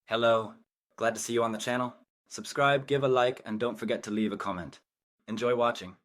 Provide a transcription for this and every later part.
Hello, glad to see you on the channel. Subscribe, give a like, and don't forget to leave a comment. Enjoy watching.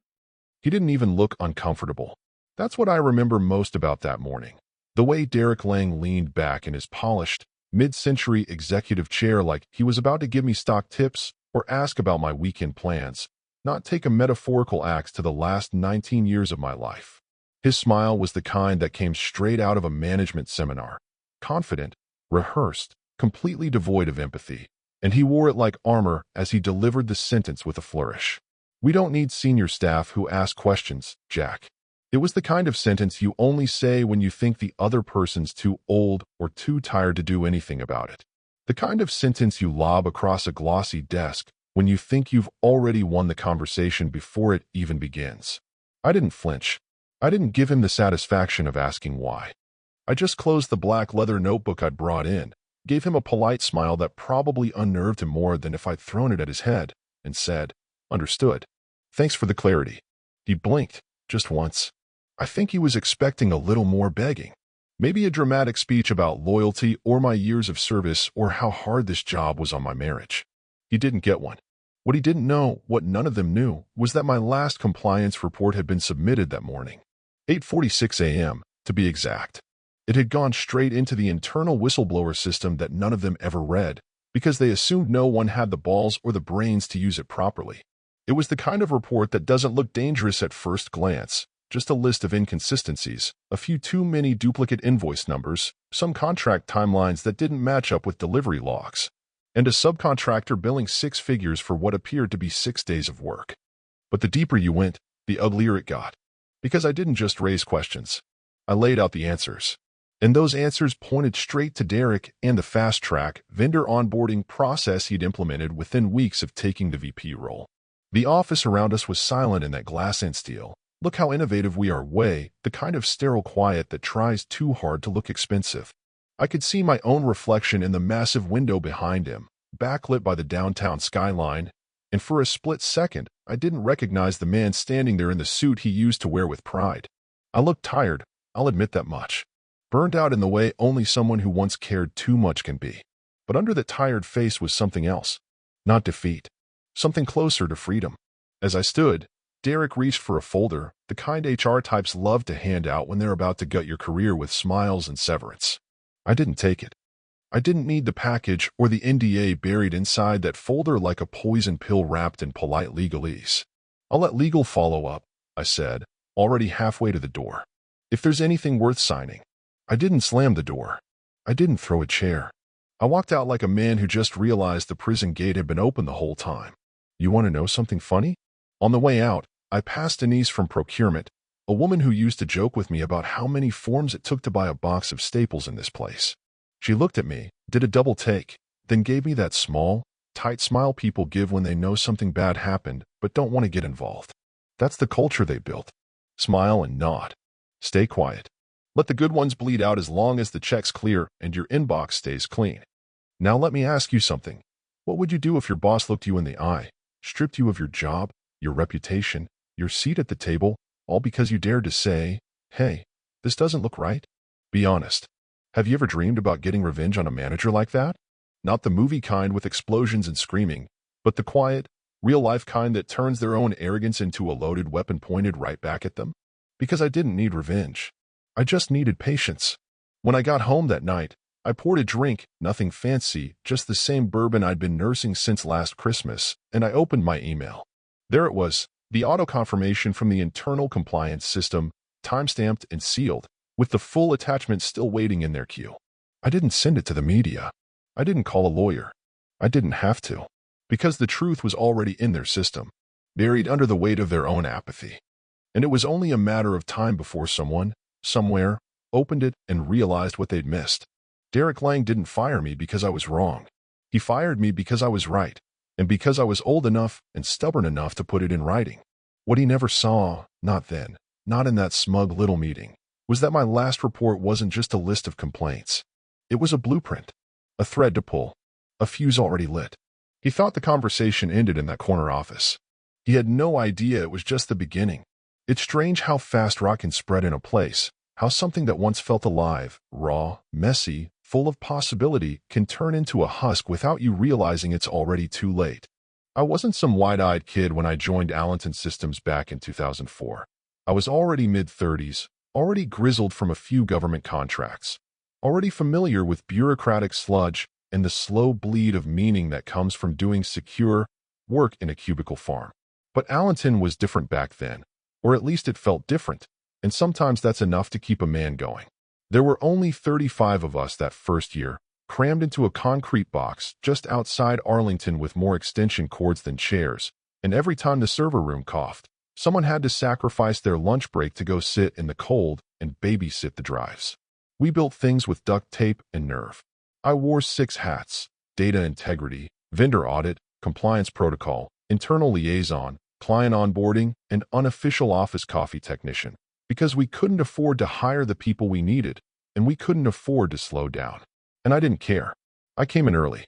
He didn't even look uncomfortable. That's what I remember most about that morning. The way Derek Lang leaned back in his polished, mid-century executive chair like he was about to give me stock tips or ask about my weekend plans, not take a metaphorical axe to the last 19 years of my life. His smile was the kind that came straight out of a management seminar, confident, rehearsed, completely devoid of empathy, and he wore it like armor as he delivered the sentence with a flourish. "We don't need senior staff who ask questions, Jack." It was the kind of sentence you only say when you think the other person's too old or too tired to do anything about it. The kind of sentence you lob across a glossy desk when you think you've already won the conversation before it even begins. I didn't flinch. I didn't give him the satisfaction of asking why. I just closed the black leather notebook I'd brought in, gave him a polite smile that probably unnerved him more than if I'd thrown it at his head, and said, "Understood. Thanks for the clarity." He blinked, just once. I think he was expecting a little more begging. Maybe a dramatic speech about loyalty or my years of service or how hard this job was on my marriage. He didn't get one. What he didn't know, what none of them knew, was that my last compliance report had been submitted that morning. 8:46 a.m., to be exact. It had gone straight into the internal whistleblower system that none of them ever read, because they assumed no one had the balls or the brains to use it properly. It was the kind of report that doesn't look dangerous at first glance, just a list of inconsistencies, a few too many duplicate invoice numbers, some contract timelines that didn't match up with delivery logs, and a subcontractor billing 6 figures for what appeared to be 6 days of work. But the deeper you went, the uglier it got. Because I didn't just raise questions. I laid out the answers. And those answers pointed straight to Derek and the fast-track vendor onboarding process he'd implemented within weeks of taking the VP role. The office around us was silent in that glass and steel. Look how innovative we are way, the kind of sterile quiet that tries too hard to look expensive. I could see my own reflection in the massive window behind him, backlit by the downtown skyline, and for a split second, I didn't recognize the man standing there in the suit he used to wear with pride. I looked tired, I'll admit that much. Burned out in the way only someone who once cared too much can be. But under the tired face was something else. Not defeat. Something closer to freedom. As I stood, Derek reached for a folder, the kind HR types love to hand out when they're about to gut your career with smiles and severance. I didn't take it. I didn't need the package or the NDA buried inside that folder like a poison pill wrapped in polite legalese. "I'll let legal follow up," I said, already halfway to the door. "If there's anything worth signing." I didn't slam the door. I didn't throw a chair. I walked out like a man who just realized the prison gate had been open the whole time. You want to know something funny? On the way out, I passed Denise from procurement, a woman who used to joke with me about how many forms it took to buy a box of staples in this place. She looked at me, did a double take, then gave me that small, tight smile people give when they know something bad happened but don't want to get involved. That's the culture they built. Smile and nod. Stay quiet. Let the good ones bleed out as long as the check's clear and your inbox stays clean. Now let me ask you something. What would you do if your boss looked you in the eye, stripped you of your job, your reputation, your seat at the table, all because you dared to say, "Hey, this doesn't look right"? Be honest. Have you ever dreamed about getting revenge on a manager like that? Not the movie kind with explosions and screaming, but the quiet, real-life kind that turns their own arrogance into a loaded weapon pointed right back at them? Because I didn't need revenge. I just needed patience. When I got home that night, I poured a drink, nothing fancy, just the same bourbon I'd been nursing since last Christmas, and I opened my email. There it was, the auto-confirmation from the internal compliance system, time-stamped and sealed, with the full attachment still waiting in their queue. I didn't send it to the media. I didn't call a lawyer. I didn't have to, because the truth was already in their system, buried under the weight of their own apathy. And it was only a matter of time before someone, somewhere, opened it and realized what they'd missed. Derek Lang didn't fire me because I was wrong. He fired me because I was right, and because I was old enough and stubborn enough to put it in writing. What he never saw, not then, not in that smug little meeting, was that my last report wasn't just a list of complaints. It was a blueprint, a thread to pull, a fuse already lit. He thought the conversation ended in that corner office. He had no idea it was just the beginning. It's strange how fast rock can spread in a place, how something that once felt alive, raw, messy, full of possibility, can turn into a husk without you realizing it's already too late. I wasn't some wide-eyed kid when I joined Allenton Systems back in 2004. I was already mid-30s, already grizzled from a few government contracts, already familiar with bureaucratic sludge and the slow bleed of meaning that comes from doing secure work in a cubicle farm. But Allenton was different back then, or at least it felt different, and sometimes that's enough to keep a man going. There were only 35 of us that first year, crammed into a concrete box just outside Arlington with more extension cords than chairs, and every time the server room coughed, someone had to sacrifice their lunch break to go sit in the cold and babysit the drives. We built things with duct tape and nerve. I wore 6 hats: data integrity, vendor audit, compliance protocol, internal liaison, client onboarding, and unofficial office coffee technician, because we couldn't afford to hire the people we needed, and we couldn't afford to slow down. And I didn't care. I came in early.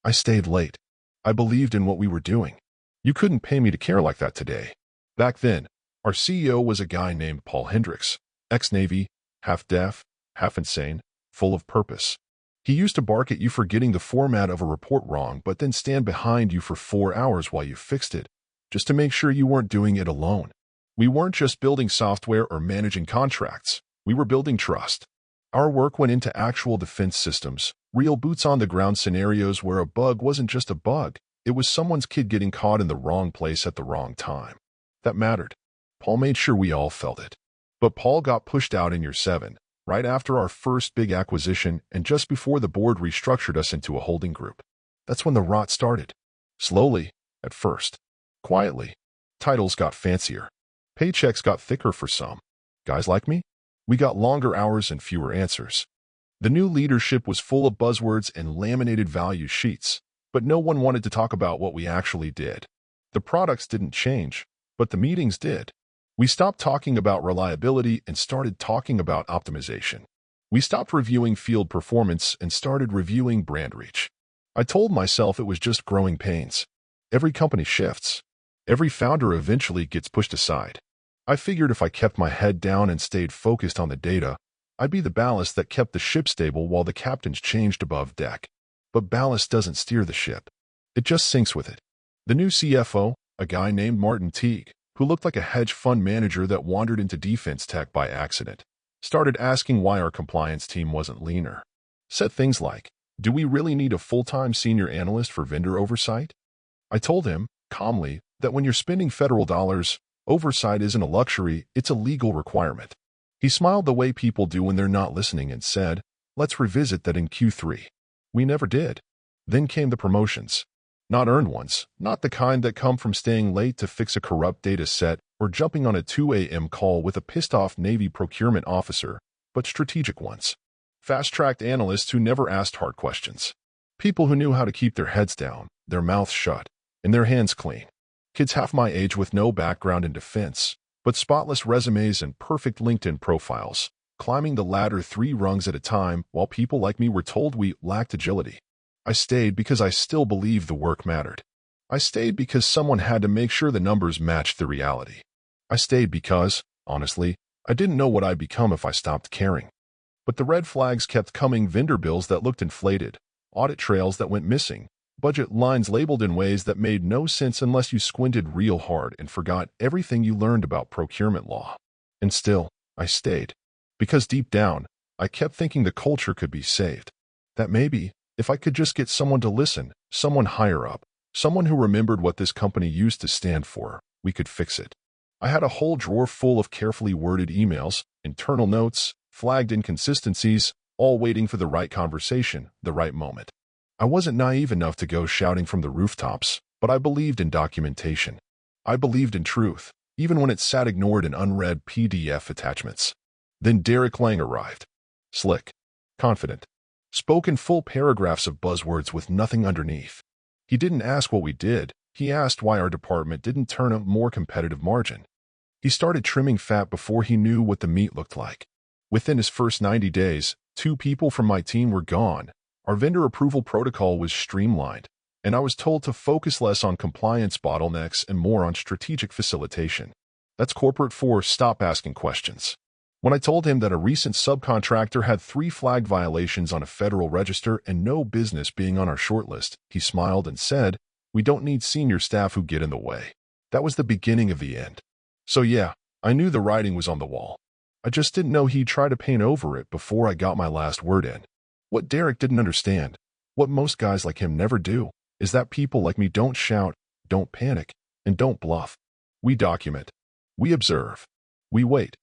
I stayed late. I believed in what we were doing. You couldn't pay me to care like that today. Back then, our CEO was a guy named Paul Hendricks, ex-Navy, half deaf, half insane, full of purpose. He used to bark at you for getting the format of a report wrong, but then stand behind you for 4 hours while you fixed it, just to make sure you weren't doing it alone. We weren't just building software or managing contracts. We were building trust. Our work went into actual defense systems, real boots-on-the-ground scenarios where a bug wasn't just a bug. It was someone's kid getting caught in the wrong place at the wrong time. That mattered. Paul made sure we all felt it. But Paul got pushed out in year 7, right after our first big acquisition and just before the board restructured us into a holding group. That's when the rot started. Slowly, at first. Quietly. Titles got fancier. Paychecks got thicker for some. Guys like me? We got longer hours and fewer answers. The new leadership was full of buzzwords and laminated value sheets, but no one wanted to talk about what we actually did. The products didn't change, but the meetings did. We stopped talking about reliability and started talking about optimization. We stopped reviewing field performance and started reviewing brand reach. I told myself it was just growing pains. Every company shifts. Every founder eventually gets pushed aside. I figured if I kept my head down and stayed focused on the data, I'd be the ballast that kept the ship stable while the captains changed above deck. But ballast doesn't steer the ship. It just sinks with it. The new CFO, a guy named Martin Teague, who looked like a hedge fund manager that wandered into defense tech by accident, started asking why our compliance team wasn't leaner. Said things like, "Do we really need a full-time senior analyst for vendor oversight?" I told him, calmly, that when you're spending federal dollars, oversight isn't a luxury, it's a legal requirement. He smiled the way people do when they're not listening and said, "Let's revisit that in Q3. We never did. Then came the promotions. Not earned ones, not the kind that come from staying late to fix a corrupt data set or jumping on a 2 a.m. call with a pissed-off Navy procurement officer, but strategic ones. Fast-tracked analysts who never asked hard questions. People who knew how to keep their heads down, their mouths shut, and their hands clean. Kids half my age with no background in defense, but spotless resumes and perfect LinkedIn profiles, climbing the ladder 3 rungs at a time while people like me were told we lacked agility. I stayed because I still believed the work mattered. I stayed because someone had to make sure the numbers matched the reality. I stayed because, honestly, I didn't know what I'd become if I stopped caring. But the red flags kept coming: vendor bills that looked inflated, audit trails that went missing, budget lines labeled in ways that made no sense unless you squinted real hard and forgot everything you learned about procurement law. And still, I stayed. Because deep down, I kept thinking the culture could be saved. That maybe, if I could just get someone to listen, someone higher up, someone who remembered what this company used to stand for, we could fix it. I had a whole drawer full of carefully worded emails, internal notes, flagged inconsistencies, all waiting for the right conversation, the right moment. I wasn't naive enough to go shouting from the rooftops, but I believed in documentation. I believed in truth, even when it sat ignored in unread PDF attachments. Then Derek Lang arrived. Slick. Confident. Spoke in full paragraphs of buzzwords with nothing underneath. He didn't ask what we did. He asked why our department didn't turn a more competitive margin. He started trimming fat before he knew what the meat looked like. Within his first 90 days, 2 people from my team were gone. Our vendor approval protocol was streamlined, and I was told to focus less on compliance bottlenecks and more on strategic facilitation. That's corporate for stop asking questions. When I told him that a recent subcontractor had 3 flagged violations on a federal register and no business being on our shortlist, he smiled and said, "We don't need senior staff who get in the way." That was the beginning of the end. So yeah, I knew the writing was on the wall. I just didn't know he'd try to paint over it before I got my last word in. What Derek didn't understand, what most guys like him never do, is that people like me don't shout, don't panic, and don't bluff. We document. We observe. We wait.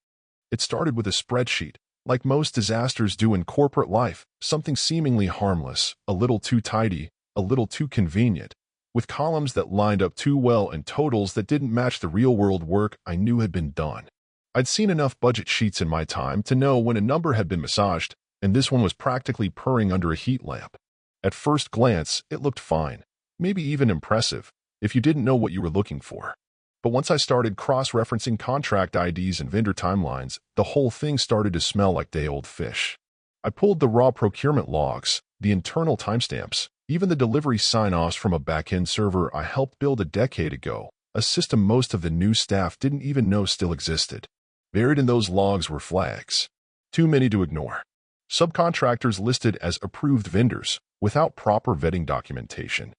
It started with a spreadsheet, like most disasters do in corporate life, something seemingly harmless, a little too tidy, a little too convenient, with columns that lined up too well and totals that didn't match the real-world work I knew had been done. I'd seen enough budget sheets in my time to know when a number had been massaged, and this one was practically purring under a heat lamp. At first glance, it looked fine, maybe even impressive, if you didn't know what you were looking for. But once I started cross-referencing contract IDs and vendor timelines, the whole thing started to smell like day-old fish. I pulled the raw procurement logs, the internal timestamps, even the delivery sign-offs from a back-end server I helped build a decade ago, a system most of the new staff didn't even know still existed. Buried in those logs were flags. Too many to ignore. Subcontractors listed as approved vendors, without proper vetting documentation.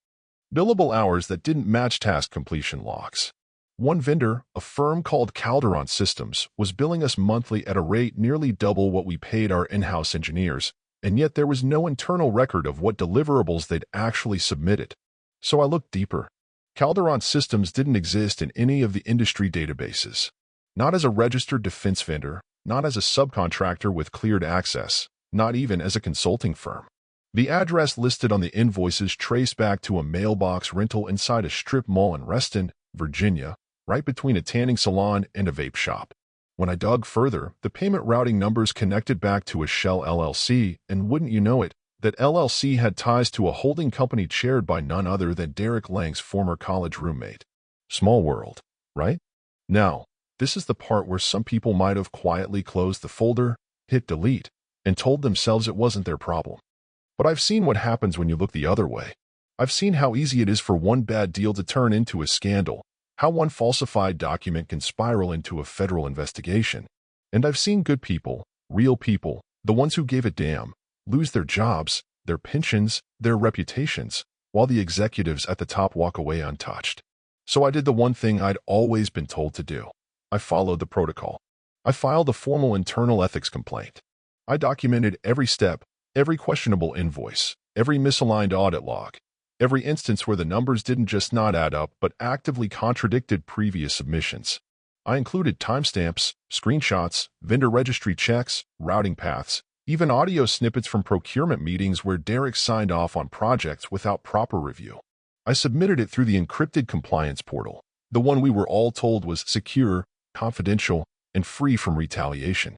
Billable hours that didn't match task completion logs. One vendor, a firm called Calderon Systems, was billing us monthly at a rate nearly double what we paid our in-house engineers, and yet there was no internal record of what deliverables they'd actually submitted. So I looked deeper. Calderon Systems didn't exist in any of the industry databases. Not as a registered defense vendor, not as a subcontractor with cleared access, not even as a consulting firm. The address listed on the invoices traced back to a mailbox rental inside a strip mall in Reston, Virginia, right between a tanning salon and a vape shop. When I dug further, the payment routing numbers connected back to a Shell LLC, and wouldn't you know it, that LLC had ties to a holding company chaired by none other than Derek Lang's former college roommate. Small world, right? Now, this is the part where some people might have quietly closed the folder, hit delete, and told themselves it wasn't their problem. But I've seen what happens when you look the other way. I've seen how easy it is for one bad deal to turn into a scandal, how one falsified document can spiral into a federal investigation. And I've seen good people, real people, the ones who gave a damn, lose their jobs, their pensions, their reputations, while the executives at the top walk away untouched. So I did the one thing I'd always been told to do. I followed the protocol. I filed a formal internal ethics complaint. I documented every step, every questionable invoice, every misaligned audit log, every instance where the numbers didn't just not add up but actively contradicted previous submissions. I included timestamps, screenshots, vendor registry checks, routing paths, even audio snippets from procurement meetings where Derek signed off on projects without proper review. I submitted it through the encrypted compliance portal, the one we were all told was secure, confidential, and free from retaliation.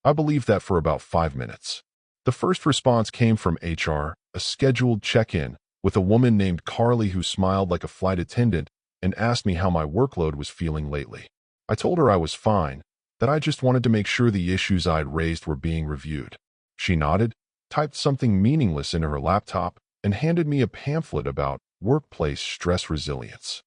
I believed that for about 5 minutes. The first response came from HR, a scheduled check-in, with a woman named Carly who smiled like a flight attendant and asked me how my workload was feeling lately. I told her I was fine, that I just wanted to make sure the issues I'd raised were being reviewed. She nodded, typed something meaningless into her laptop, and handed me a pamphlet about workplace stress resilience.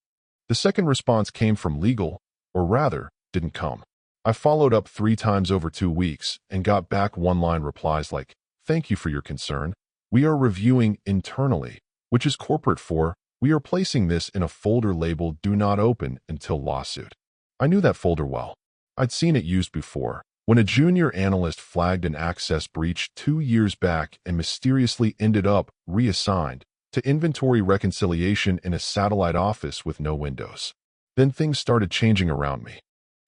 The second response came from legal, or rather, didn't come. I followed up 3 times over 2 weeks and got back one-line replies like, "Thank you for your concern. We are reviewing internally," which is corporate for, "We are placing this in a folder labeled Do Not Open Until Lawsuit." I knew that folder well. I'd seen it used before, when a junior analyst flagged an access breach 2 years back and mysteriously ended up reassigned to inventory reconciliation in a satellite office with no windows. Then things started changing around me.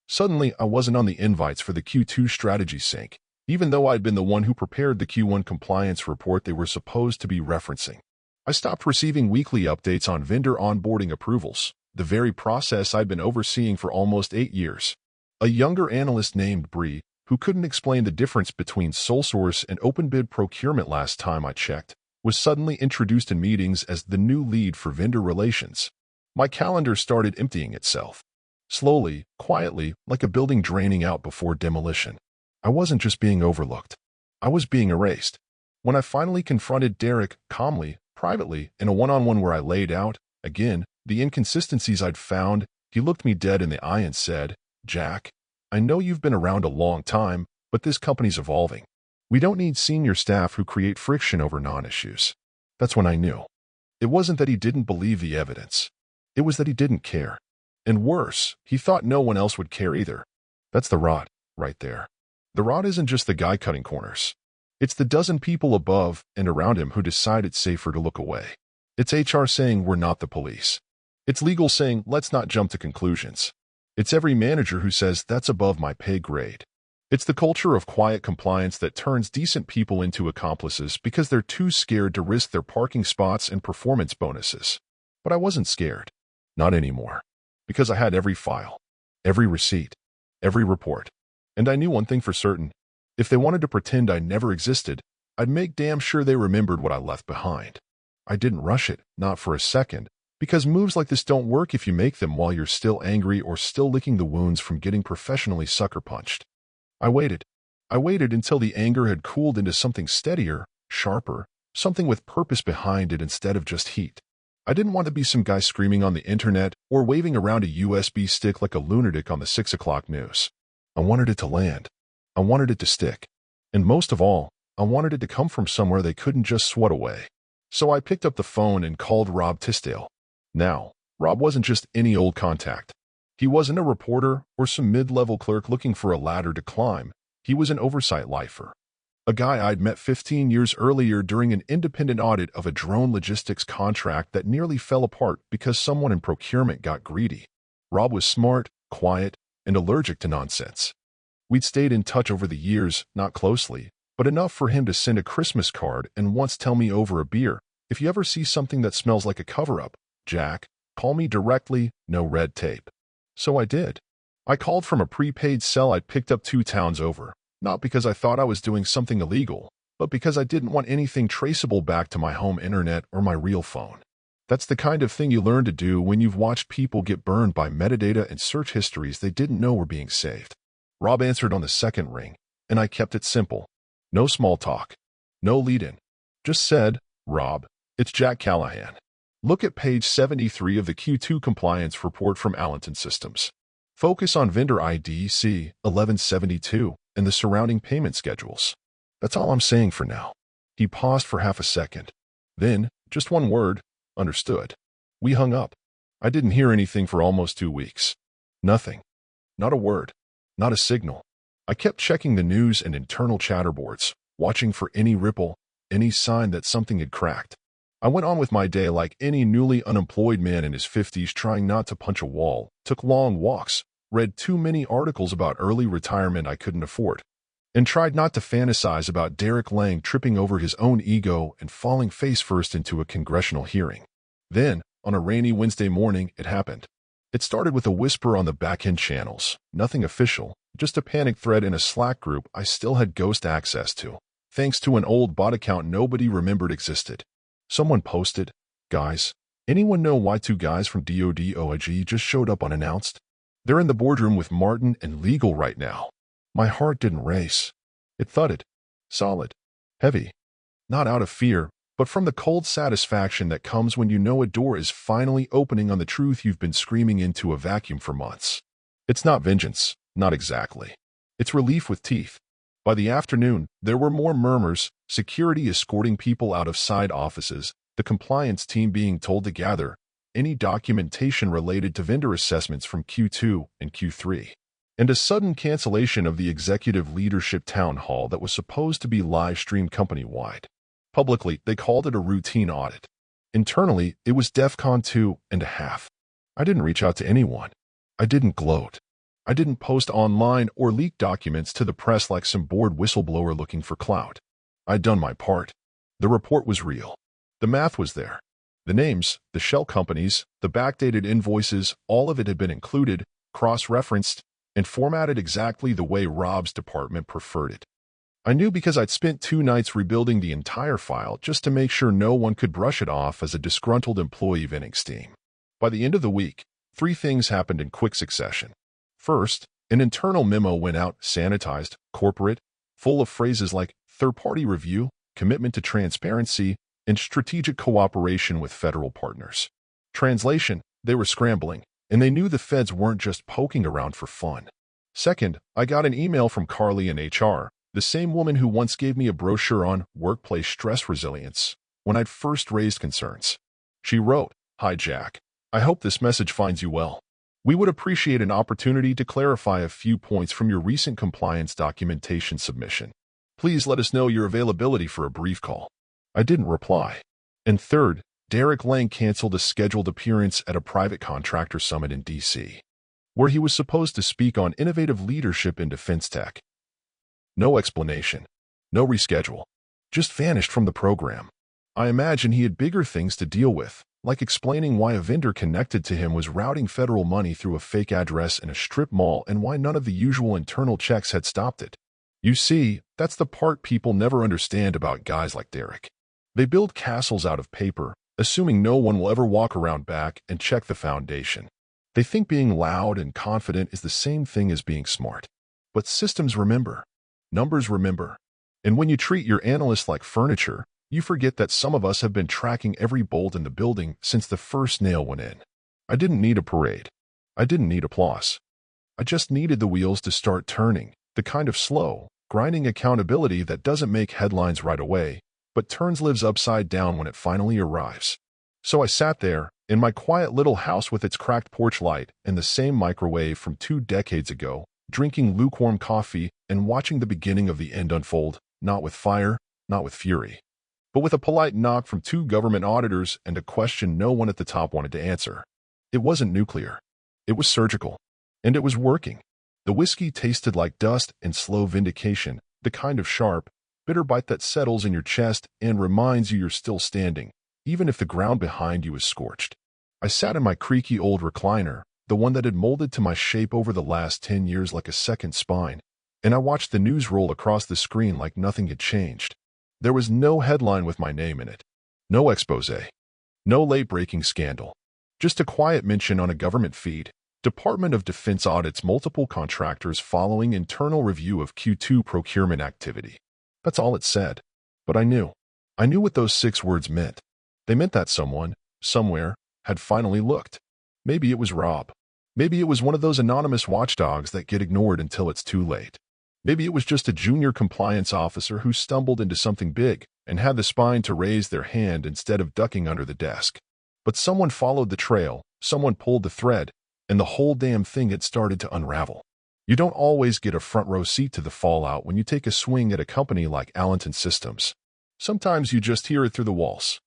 Suddenly, I wasn't on the invites for the Q2 strategy sync, even though I'd been the one who prepared the Q1 compliance report they were supposed to be referencing. I stopped receiving weekly updates on vendor onboarding approvals, the very process I'd been overseeing for almost 8 years. A younger analyst named Bree, who couldn't explain the difference between sole source and open bid procurement last time I checked, was suddenly introduced in meetings as the new lead for vendor relations. My calendar started emptying itself. Slowly, quietly, like a building draining out before demolition. I wasn't just being overlooked. I was being erased. When I finally confronted Derek calmly, privately, in a one-on-one where I laid out, again, the inconsistencies I'd found, he looked me dead in the eye and said, "Jack, I know you've been around a long time, But this company's evolving. We don't need senior staff who create friction over non-issues. That's when I knew. It wasn't that he didn't believe the evidence. It was that he didn't care. And worse, he thought no one else would care either. That's the rot, right there. The rot isn't just the guy cutting corners. It's the dozen people above and around him who decide it's safer to look away. It's HR saying we're not the police. It's legal saying let's not jump to conclusions. It's every manager who says that's above my pay grade. It's the culture of quiet compliance that turns decent people into accomplices because they're too scared to risk their parking spots and performance bonuses. But I wasn't scared. Not anymore. Because I had every file, every receipt, every report. And I knew one thing for certain. If they wanted to pretend I never existed, I'd make damn sure they remembered what I left behind. I didn't rush it, not for a second, because moves like this don't work if you make them while you're still angry or still licking the wounds from getting professionally sucker punched. I waited. I waited until the anger had cooled into something steadier, sharper, something with purpose behind it instead of just heat. I didn't want to be some guy screaming on the internet or waving around a USB stick like a lunatic on the 6 o'clock news. I wanted it to land. I wanted it to stick. And most of all, I wanted it to come from somewhere they couldn't just swat away. So I picked up the phone and called Rob Tisdale. Now, Rob wasn't just any old contact. He wasn't a reporter or some mid-level clerk looking for a ladder to climb. He was an oversight lifer. A guy I'd met 15 years earlier during an independent audit of a drone logistics contract that nearly fell apart because someone in procurement got greedy. Rob was smart, quiet, and allergic to nonsense. We'd stayed in touch over the years, not closely, but enough for him to send a Christmas card and once tell me over a beer, if you ever see something that smells like a cover-up, Jack, call me directly, no red tape. So I did. I called from a prepaid cell I'd picked up 2 towns over, not because I thought I was doing something illegal, but because I didn't want anything traceable back to my home internet or my real phone. That's the kind of thing you learn to do when you've watched people get burned by metadata and search histories they didn't know were being saved. Rob answered on the second ring, and I kept it simple. No small talk. No lead-in. Just said, Rob, it's Jack Callahan. Look at page 73 of the Q2 compliance report from Allenton Systems. Focus on vendor ID C1172 and the surrounding payment schedules. That's all I'm saying for now. He paused for half a second. Then, just one word, understood. We hung up. I didn't hear anything for almost 2 weeks. Nothing. Not a word. Not a signal. I kept checking the news and internal chatterboards, watching for any ripple, any sign that something had cracked. I went on with my day like any newly unemployed man in his 50s trying not to punch a wall, took long walks, read too many articles about early retirement I couldn't afford, and tried not to fantasize about Derek Lang tripping over his own ego and falling face first into a congressional hearing. Then, on a rainy Wednesday morning, it happened. It started with a whisper on the back-end channels, nothing official, just a panic thread in a Slack group I still had ghost access to, thanks to an old bot account nobody remembered existed. Someone posted, "Guys, anyone know why 2 guys from DoD OIG just showed up unannounced? They're in the boardroom with Martin and legal right now." My heart didn't race. It thudded. Solid. Heavy. Not out of fear, but from the cold satisfaction that comes when you know a door is finally opening on the truth you've been screaming into a vacuum for months. It's not vengeance, not exactly. It's relief with teeth. By the afternoon, there were more murmurs, security escorting people out of side offices, the compliance team being told to gather any documentation related to vendor assessments from Q2 and Q3, and a sudden cancellation of the executive leadership town hall that was supposed to be live-streamed company-wide. Publicly, they called it a routine audit. Internally, it was DEFCON 2.5. I didn't reach out to anyone. I didn't gloat. I didn't post online or leak documents to the press like some bored whistleblower looking for clout. I'd done my part. The report was real. The math was there. The names, the shell companies, the backdated invoices, all of it had been included, cross-referenced, and formatted exactly the way Rob's department preferred it. I knew because I'd spent 2 nights rebuilding the entire file just to make sure no one could brush it off as a disgruntled employee venting steam. By the end of the week, 3 things happened in quick succession. First, an internal memo went out, sanitized, corporate, full of phrases like third-party review, commitment to transparency, and strategic cooperation with federal partners. Translation, they were scrambling, and they knew the feds weren't just poking around for fun. Second, I got an email from Carly in HR, the same woman who once gave me a brochure on workplace stress resilience when I'd first raised concerns. She wrote, "Hi Jack. I hope this message finds you well. We would appreciate an opportunity to clarify a few points from your recent compliance documentation submission. Please let us know your availability for a brief call." I didn't reply. And third, Derek Lang canceled a scheduled appearance at a private contractor summit in D.C., where he was supposed to speak on innovative leadership in defense tech. No explanation. No reschedule. Just vanished from the program. I imagine he had bigger things to deal with, like explaining why a vendor connected to him was routing federal money through a fake address in a strip mall and why none of the usual internal checks had stopped it. You see, that's the part people never understand about guys like Derek. They build castles out of paper, assuming no one will ever walk around back and check the foundation. They think being loud and confident is the same thing as being smart. But systems remember. Numbers remember. And when you treat your analysts like furniture, you forget that some of us have been tracking every bolt in the building since the first nail went in. I didn't need a parade. I didn't need applause. I just needed the wheels to start turning, the kind of slow, grinding accountability that doesn't make headlines right away, but turns lives upside down when it finally arrives. So I sat there, in my quiet little house with its cracked porch light and the same microwave from 2 decades ago, drinking lukewarm coffee and watching the beginning of the end unfold, not with fire, not with fury, but with a polite knock from 2 government auditors and a question no one at the top wanted to answer. It wasn't nuclear. It was surgical. And it was working. The whiskey tasted like dust and slow vindication, the kind of sharp, bitter bite that settles in your chest and reminds you you're still standing, even if the ground behind you is scorched. I sat in my creaky old recliner, the one that had molded to my shape over the last 10 years like a second spine, and I watched the news roll across the screen like nothing had changed. There was no headline with my name in it. No expose. No late-breaking scandal. Just a quiet mention on a government feed. Department of Defense audits multiple contractors following internal review of Q2 procurement activity. That's all it said. But I knew. I knew what those 6 words meant. They meant that someone, somewhere, had finally looked. Maybe it was Rob. Maybe it was one of those anonymous watchdogs that get ignored until it's too late. Maybe it was just a junior compliance officer who stumbled into something big and had the spine to raise their hand instead of ducking under the desk. But someone followed the trail, someone pulled the thread, and the whole damn thing had started to unravel. You don't always get a front row seat to the fallout when you take a swing at a company like Allenton Systems. Sometimes you just hear it through the walls.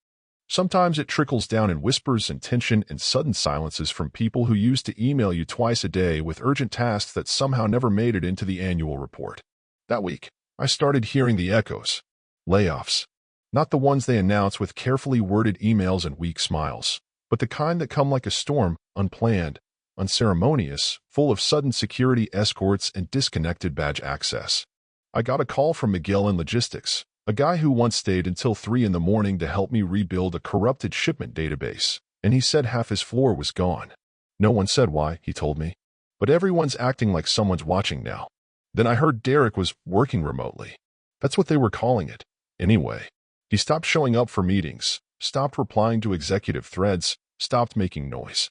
Sometimes it trickles down in whispers and tension and sudden silences from people who used to email you twice a day with urgent tasks that somehow never made it into the annual report. That week, I started hearing the echoes. Layoffs. Not the ones they announce with carefully worded emails and weak smiles, but the kind that come like a storm, unplanned, unceremonious, full of sudden security escorts and disconnected badge access. I got a call from Miguel in logistics, a guy who once stayed until 3 in the morning to help me rebuild a corrupted shipment database, and he said half his floor was gone. No one said why, he told me. But everyone's acting like someone's watching now. Then I heard Derek was working remotely. That's what they were calling it. Anyway, he stopped showing up for meetings, stopped replying to executive threads, stopped making noise.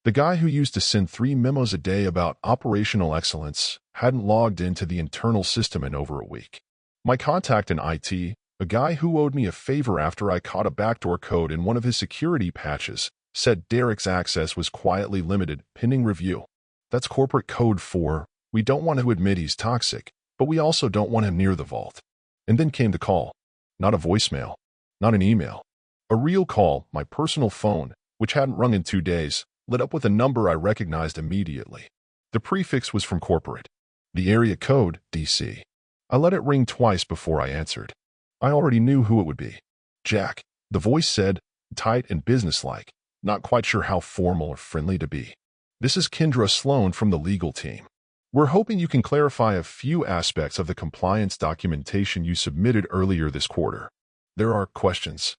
The guy who used to send 3 memos a day about operational excellence hadn't logged into the internal system in over a week. My contact in IT, a guy who owed me a favor after I caught a backdoor code in one of his security patches, said Derek's access was quietly limited, pending review. That's corporate code for, we don't want to admit he's toxic, but we also don't want him near the vault. And then came the call. Not a voicemail. Not an email. A real call, my personal phone, which hadn't rung in 2 days, lit up with a number I recognized immediately. The prefix was from corporate. The area code, DC. I let it ring twice before I answered. I already knew who it would be. Jack, the voice said, tight and businesslike, not quite sure how formal or friendly to be. This is Kendra Sloan from the legal team. We're hoping you can clarify a few aspects of the compliance documentation you submitted earlier this quarter. There are questions.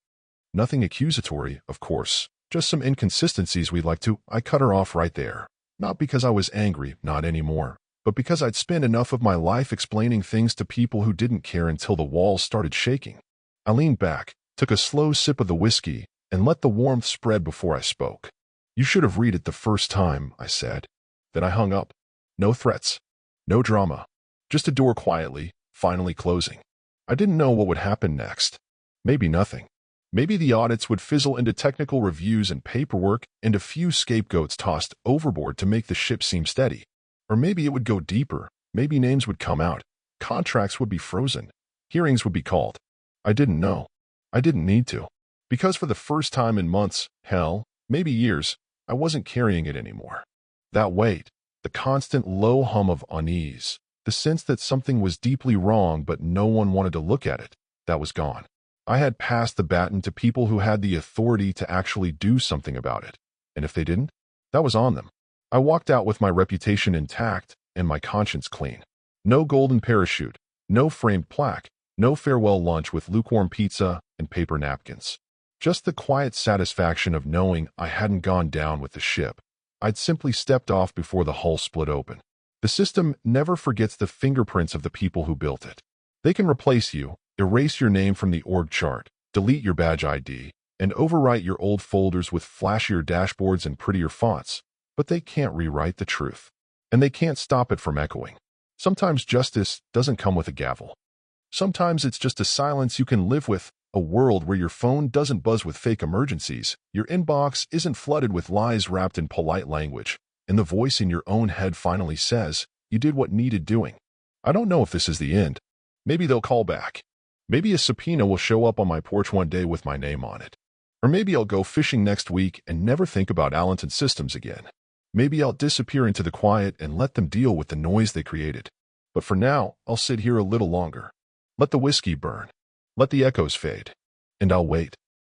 Nothing accusatory, of course, just some inconsistencies we'd like to. I cut her off right there. Not because I was angry, not anymore, but because I'd spent enough of my life explaining things to people who didn't care until the walls started shaking. I leaned back, took a slow sip of the whiskey, and let the warmth spread before I spoke. You should have read it the first time, I said. Then I hung up. No threats. No drama. Just a door quietly, finally closing. I didn't know what would happen next. Maybe nothing. Maybe the audits would fizzle into technical reviews and paperwork and a few scapegoats tossed overboard to make the ship seem steady. Or maybe it would go deeper. Maybe names would come out. Contracts would be frozen. Hearings would be called. I didn't know. I didn't need to. Because for the first time in months, hell, maybe years, I wasn't carrying it anymore. That weight, the constant low hum of unease, the sense that something was deeply wrong but no one wanted to look at it, that was gone. I had passed the baton to people who had the authority to actually do something about it. And if they didn't, that was on them. I walked out with my reputation intact and my conscience clean. No golden parachute, no framed plaque, no farewell lunch with lukewarm pizza and paper napkins. Just the quiet satisfaction of knowing I hadn't gone down with the ship. I'd simply stepped off before the hull split open. The system never forgets the fingerprints of the people who built it. They can replace you, erase your name from the org chart, delete your badge ID, and overwrite your old folders with flashier dashboards and prettier fonts, but they can't rewrite the truth. And they can't stop it from echoing. Sometimes justice doesn't come with a gavel. Sometimes it's just a silence you can live with, a world where your phone doesn't buzz with fake emergencies, your inbox isn't flooded with lies wrapped in polite language, and the voice in your own head finally says, you did what needed doing. I don't know if this is the end. Maybe they'll call back. Maybe a subpoena will show up on my porch one day with my name on it. Or maybe I'll go fishing next week and never think about Allenton Systems again. Maybe I'll disappear into the quiet and let them deal with the noise they created. But for now, I'll sit here a little longer. Let the whiskey burn. Let the echoes fade. And I'll wait.